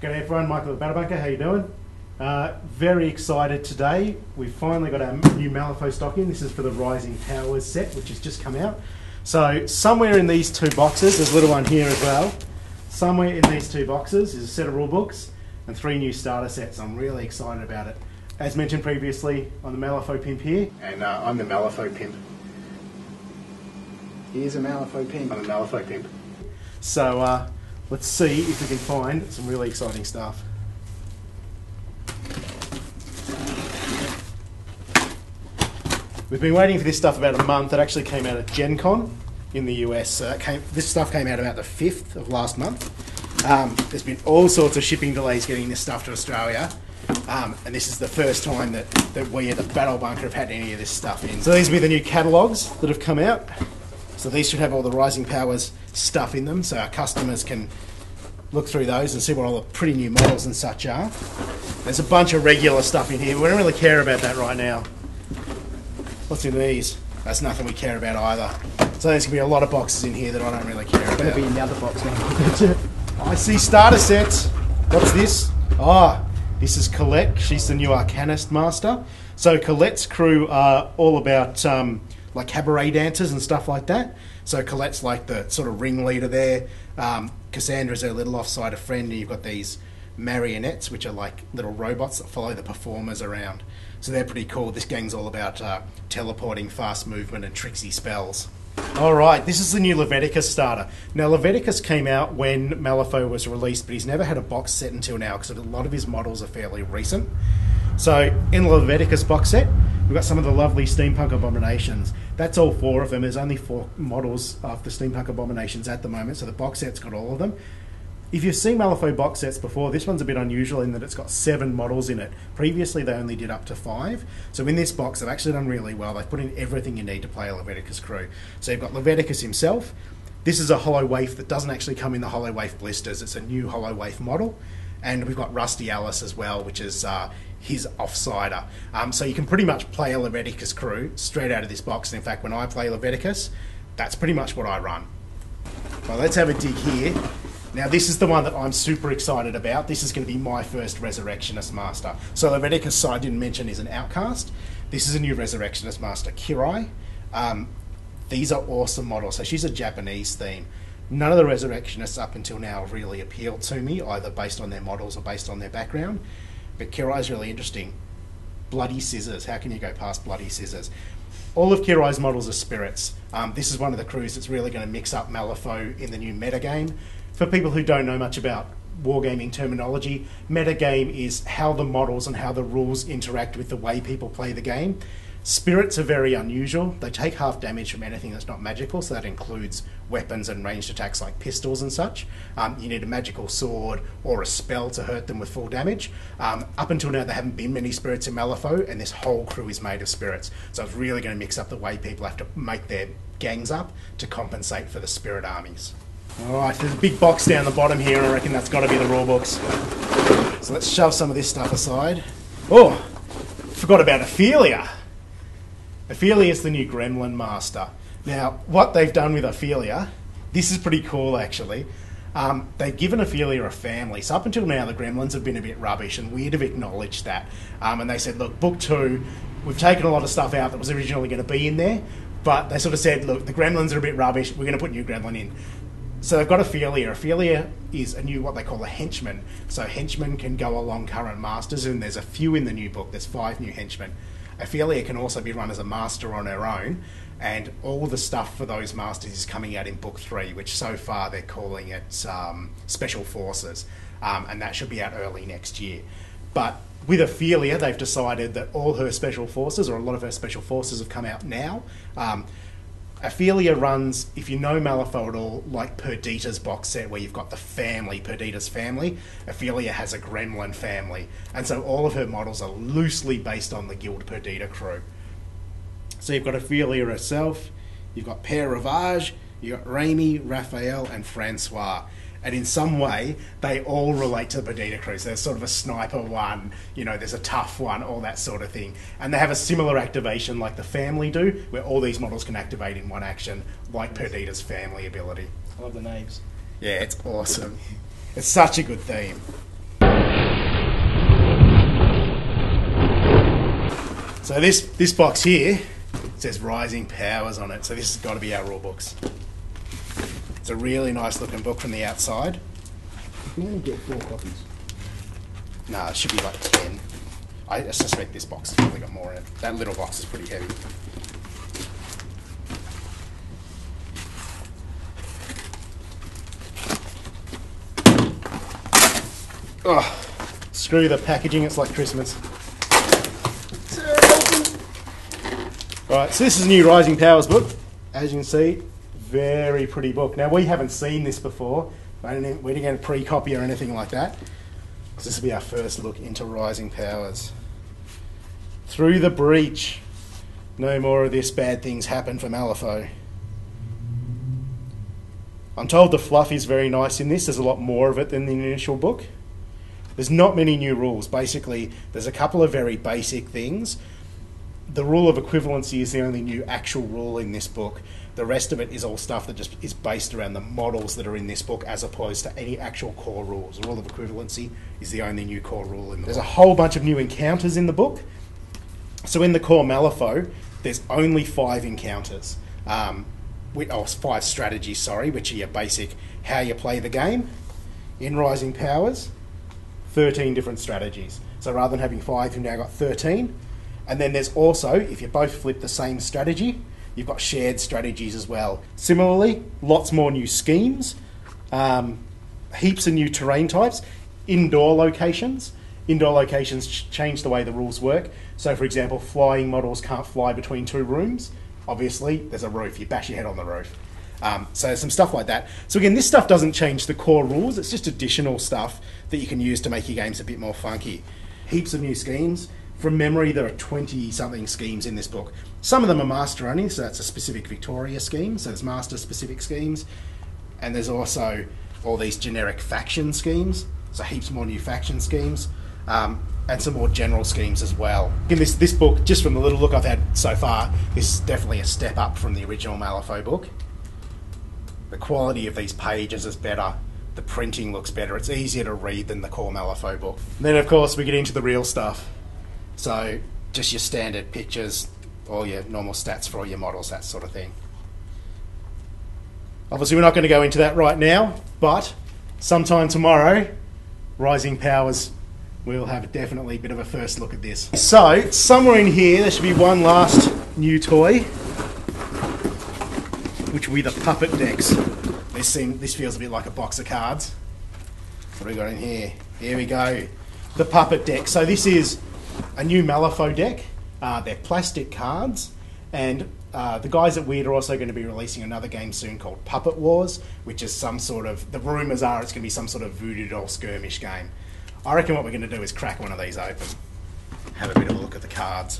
G'day everyone, Michael at BattleBunker, how you doing? Very excited today. We've finally got our new Malifaux stock in. This is for the Rising Powers set, which has just come out. So somewhere in these two boxes, there's a little one here as well. Somewhere in these two boxes is a set of rule books and 3 new starter sets. I'm really excited about it. As mentioned previously, I'm the Malifaux pimp here. And I'm the Malifaux pimp. Here's a Malifaux pimp. I'm a Malifaux pimp. So let's see if we can find some really exciting stuff. We've been waiting for this stuff about a month. It actually came out at Gen Con in the US. This stuff came out about the 5th of last month. There's been all sorts of shipping delays getting this stuff to Australia. And this is the first time that we at the BattleBunker have had any of this stuff in. So these will be the new catalogues that have come out. So these should have all the Rising Powers stuff in them, so our customers can look through those and see what all the pretty new models and such are. There's a bunch of regular stuff in here. We don't really care about that right now. What's in these? That's nothing we care about either. So there's going to be a lot of boxes in here that I don't really care about. Going to be in the other box now. I see starter sets. What's this? Ah, this is Colette. She's the new Arcanist Master. So Colette's crew are all about like cabaret dancers and stuff like that. So Colette's like the sort of ringleader there. Cassandra's her little offsider friend, and you've got these marionettes, which are like little robots that follow the performers around. So they're pretty cool. This gang's all about teleporting, fast movement, and tricksy spells. Alright, this is the new Leviticus starter. Now Leviticus came out when Malifaux was released, but he's never had a box set until now because a lot of his models are fairly recent. So in the Leviticus box set, we've got some of the lovely steampunk abominations. That's all 4 of them. There's only 4 models of the steampunk abominations at the moment, so the box set's got all of them. If you've seen Malifaux box sets before, this one's a bit unusual in that it's got 7 models in it. Previously they only did up to 5. So in this box they've actually done really well. They've put in everything you need to play a Leviticus crew. So you've got Leviticus himself. This is a hollow waif that doesn't actually come in the hollow waif blisters. It's a new hollow waif model. And we've got Rusty Alice as well, which is his offsider. So you can pretty much play a Leviticus crew straight out of this box. And in fact, when I play Leviticus, that's pretty much what I run. Well, let's have a dig here. Now, this is the one that I'm super excited about. This is going to be my first Resurrectionist Master. So Leviticus, so I didn't mention, is an outcast. This is a new Resurrectionist Master, Kirai. These are awesome models. So she's a Japanese theme. None of the Resurrectionists up until now really appealed to me, either based on their models or based on their background. But Kirai's really interesting. Bloody Scissors. How can you go past Bloody Scissors? All of Kirai's models are spirits. This is one of the crews that's really going to mix up Malifaux in the new metagame. For people who don't know much about wargaming terminology, metagame is how the models and how the rules interact with the way people play the game. Spirits are very unusual. They take half damage from anything that's not magical, so that includes weapons and ranged attacks like pistols and such. You need a magical sword or a spell to hurt them with full damage. Up until now there haven't been many spirits in Malifaux, and this whole crew is made of spirits. So it's really going to mix up the way people have to make their gangs up to compensate for the spirit armies. Alright, there's a big box down the bottom here, and I reckon that's got to be the rule books. So let's shove some of this stuff aside. Oh, forgot about Ophelia. Ophelia is the new Gremlin Master. Now, what they've done with Ophelia, this is pretty cool actually. They've given Ophelia a family. So up until now, the Gremlins have been a bit rubbish, and we'd have acknowledged that. And they said, look, book 2, we've taken a lot of stuff out that was originally going to be in there, but they sort of said, look, the Gremlins are a bit rubbish, we're going to put a new Gremlin in. So they've got Ophelia. Ophelia is a new, what they call a henchman. So henchmen can go along current masters, and there's a few in the new book. There's 5 new henchmen. Ophelia can also be run as a master on her own, and all the stuff for those masters is coming out in book 3, which so far they're calling it Special Forces, and that should be out early next year. But with Ophelia, they've decided that all her special forces, or a lot of her special forces, have come out now. Ophelia runs, if you know Malifaux at all, like Perdita's box set, where you've got the family, Perdita's family. Ophelia has a gremlin family, and so all of her models are loosely based on the Guild Perdita crew. So you've got Ophelia herself, you've got Père Ravage, you've got Raimi, Raphael, and Francois. And in some way, they all relate to the Perdita crew. So there's sort of a sniper one, you know, there's a tough one, all that sort of thing. And they have a similar activation like the family do, where all these models can activate in one action, like Perdita's family ability. I love the names. Yeah, it's awesome. It's such a good theme. So this box here says Rising Powers on it, so this has got to be our rule books. It's a really nice looking book from the outside. You can only get 4 copies. Nah, it should be like 10. I suspect this box has probably got more in it. That little box is pretty heavy. Oh, screw the packaging, it's like Christmas. Alright, so this is a new Rising Powers book. As you can see, very pretty book. Now, we haven't seen this before. We didn't get a pre-copy or anything like that. So this will be our first look into Rising Powers. Through the breach. No more of this, bad things happen for Malifaux. I'm told the fluff is very nice in this. There's a lot more of it than the initial book. There's not many new rules. Basically, there's a couple of very basic things. The rule of equivalency is the only new actual rule in this book. The rest of it is all stuff that just is based around the models that are in this book as opposed to any actual core rules. The rule of equivalency is the only new core rule in the book. There's a whole bunch of new encounters in the book. So in the core Malifaux, there's only 5 encounters. 5 strategies, sorry, which are your basic how you play the game. In Rising Powers, 13 different strategies. So rather than having 5, you've now got 13. And then there's also, if you both flip the same strategy, you've got shared strategies as well. Similarly, lots more new schemes, heaps of new terrain types, indoor locations. Indoor locations change the way the rules work. So for example, flying models can't fly between 2 rooms. Obviously, there's a roof, you bash your head on the roof. So some stuff like that. So again, this stuff doesn't change the core rules, it's just additional stuff that you can use to make your games a bit more funky. Heaps of new schemes. From memory, there are 20-something schemes in this book. Some of them are master only, so that's a specific Victoria scheme, so there's master-specific schemes. And there's also all these generic faction schemes, so heaps more new faction schemes, and some more general schemes as well. In this book, just from the little look I've had so far, this is definitely a step up from the original Malifaux book. The quality of these pages is better, the printing looks better, it's easier to read than the core Malifaux book. And then of course we get into the real stuff. So just your standard pictures, all your normal stats for all your models, that sort of thing. Obviously we're not going to go into that right now, but sometime tomorrow, Rising Powers, we'll have definitely a bit of a first look at this. So somewhere in here there should be one last new toy, which will be the puppet decks. This feels a bit like a box of cards. What have we got in here? Here we go. The puppet deck. So this is a new Malifaux deck. They're plastic cards, and the guys at Weird are also going to be releasing another game soon called Puppet Wars, which is some sort of, the rumours are it's going to be some sort of voodoo doll skirmish game. I reckon what we're going to do is crack one of these open, have a bit of a look at the cards.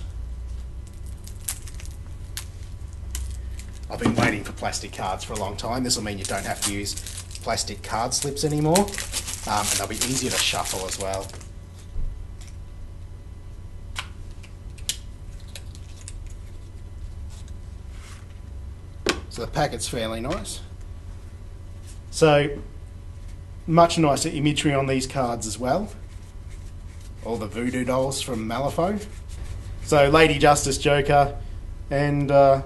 I've been waiting for plastic cards for a long time. This will mean you don't have to use plastic card slips anymore, and they'll be easier to shuffle as well. So the packet's fairly nice. So, much nicer imagery on these cards as well. All the voodoo dolls from Malifaux. So Lady Justice, Joker, and I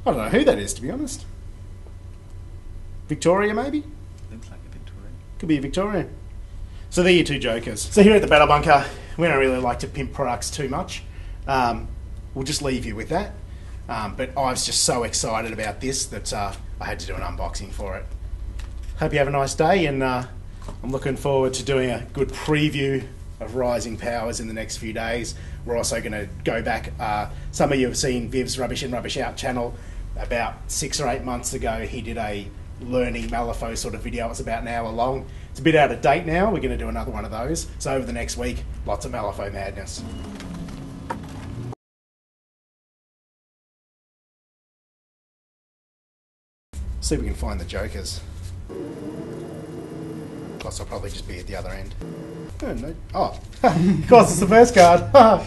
don't know who that is, to be honest. Victoria, maybe? Looks like a Victoria. Could be a Victoria. So they're your 2 Jokers. So here at the Battle Bunker, we don't really like to pimp products too much. We'll just leave you with that. But I was just so excited about this that I had to do an unboxing for it. Hope you have a nice day, and I'm looking forward to doing a good preview of Rising Powers in the next few days. We're also going to go back, some of you have seen Viv's Rubbish In Rubbish Out channel. About 6 or 8 months ago he did a learning Malifaux sort of video. It's about an hour long. It's a bit out of date now. We're going to do another one of those. So over the next week, lots of Malifaux madness. See if we can find the Jokers. Plus I'll probably just be at the other end. Oh, no. Oh. Of course it's the first card.